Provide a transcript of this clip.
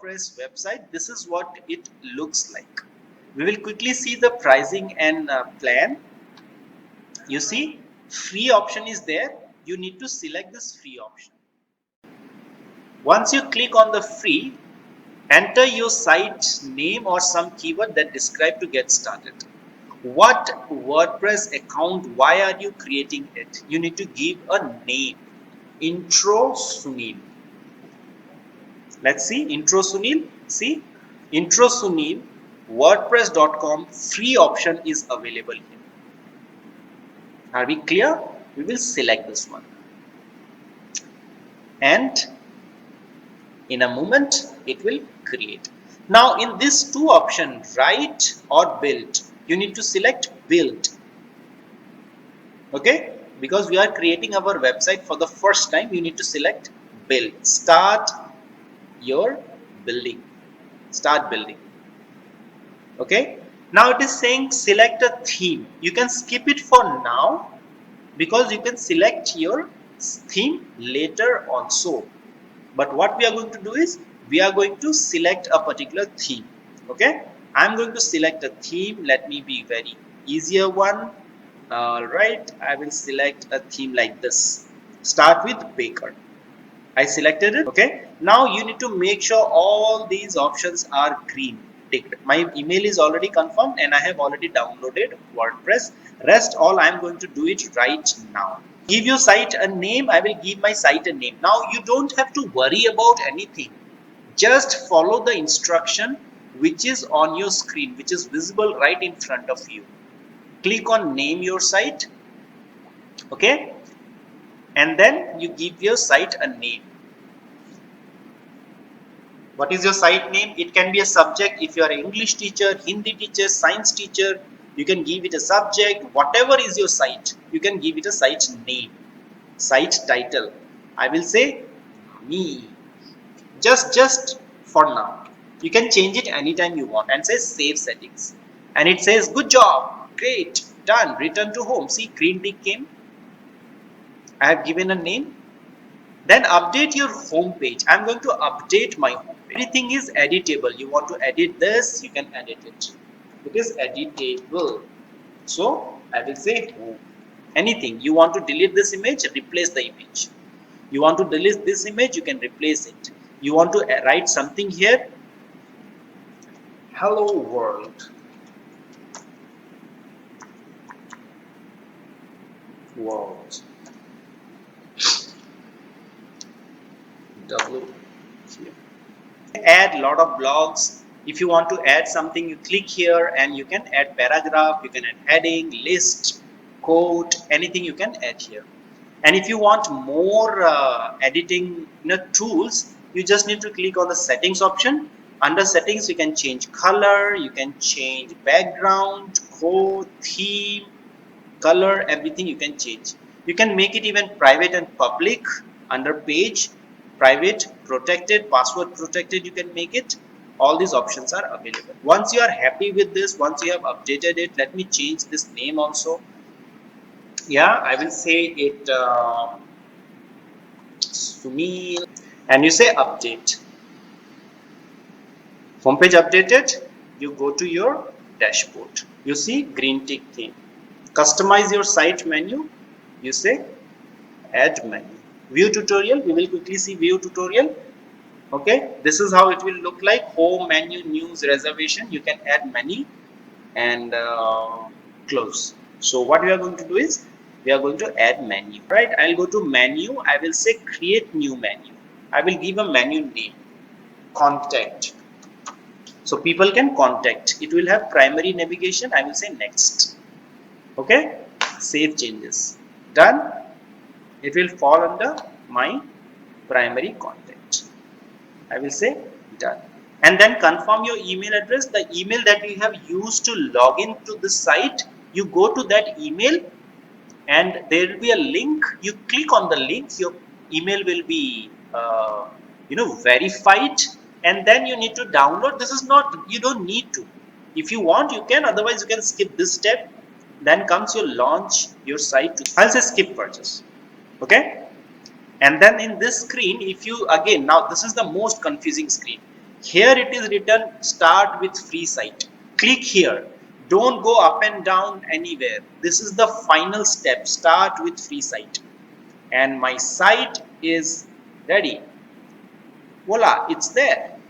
WordPress website, this is what it looks like. We will quickly see the pricing and plan. You see, free option is there. You need to select this free option. Once you click on the free, enter your site name or some keyword that describe to get started. What WordPress account, why are you creating it? You need to give a name. Intro Sunil. Let's see, Intro Sunil. See, Intro Sunil, WordPress.com free option is available here. Are we clear? We will select this one. And in a moment, it will create. Now, in this two options, write or build, you need to select build. Okay? Because we are creating our website for the first time, you need to select build. Start your building. Start building. Okay? Now it is saying select a theme. You can skip it for now because you can select your theme later also. But what we are going to do is we are going to select a particular theme. Okay, I'm going to select a theme. Let me be very easier one. All right, I will select a theme like this. Start with Baker. I selected it. Okay, now you need to make sure all these options are green ticked. My email is already confirmed and I have already downloaded WordPress. Rest all I am going to do it right now. Give your site a name. I will give my site a name. Now you don't have to worry about anything. Just follow the instruction which is on your screen, which is visible right in front of you. Click on name your site. Okay, and then you give your site a name. What is your site name? It can be a subject. If you are an English teacher, Hindi teacher, science teacher, you can give it a subject. Whatever is your site, you can give it a site name. Site title, I will say me. Just for now. You can change it anytime you want and say save settings. And it says good job, great, done, return to home. See, green tick came. I have given a name. Then update your home page. I'm going to update my home page. Everything is editable. You want to edit this, you can edit it. It is editable. So I will say home. Anything. You want to delete this image, replace the image. You want to delete this image, you can replace it. You want to write something here. Hello world. World. W here. Add lot of blogs. If you want to add something, you click here and you can add paragraph, you can add heading, list, quote, anything you can add here. And if you want more editing tools, you just need to click on the settings option. Under settings, you can change color, you can change background, quote, theme, color, everything you can change. You can make it even private and public. Under page, private, protected, password protected, you can make it. All these options are available. Once you are happy with this, once you have updated it, let me change this name also. Yeah, I will say it Sunil, and you say update. Homepage updated, you go to your dashboard. You see green tick theme. Customize your site menu, you say add menu. View tutorial, we will quickly see view tutorial. Okay, this is how it will look like. Home, menu, news, reservation. You can add menu and close. So what we are going to do is we are going to add menu. Right, I'll go to menu. I will say create new menu. I will give a menu name, contact. So people can contact. It will have primary navigation. I will say next. Okay, save changes. Done. It will fall under my primary contact. I will say done. And then confirm your email address. The email that you have used to log into the site, you go to that email and there will be a link. You click on the link, your email will be verified, and then you need to download. This is not, you don't need to. If you want, you can, otherwise you can skip this step. Then comes your launch your site to, I'll say skip purchase. Okay, and then in this screen, if you again, now this is the most confusing screen. Here it is written start with free site. Click here. Don't go up and down anywhere. This is the final step. Start with free site. And my site is ready. Voila, it's there.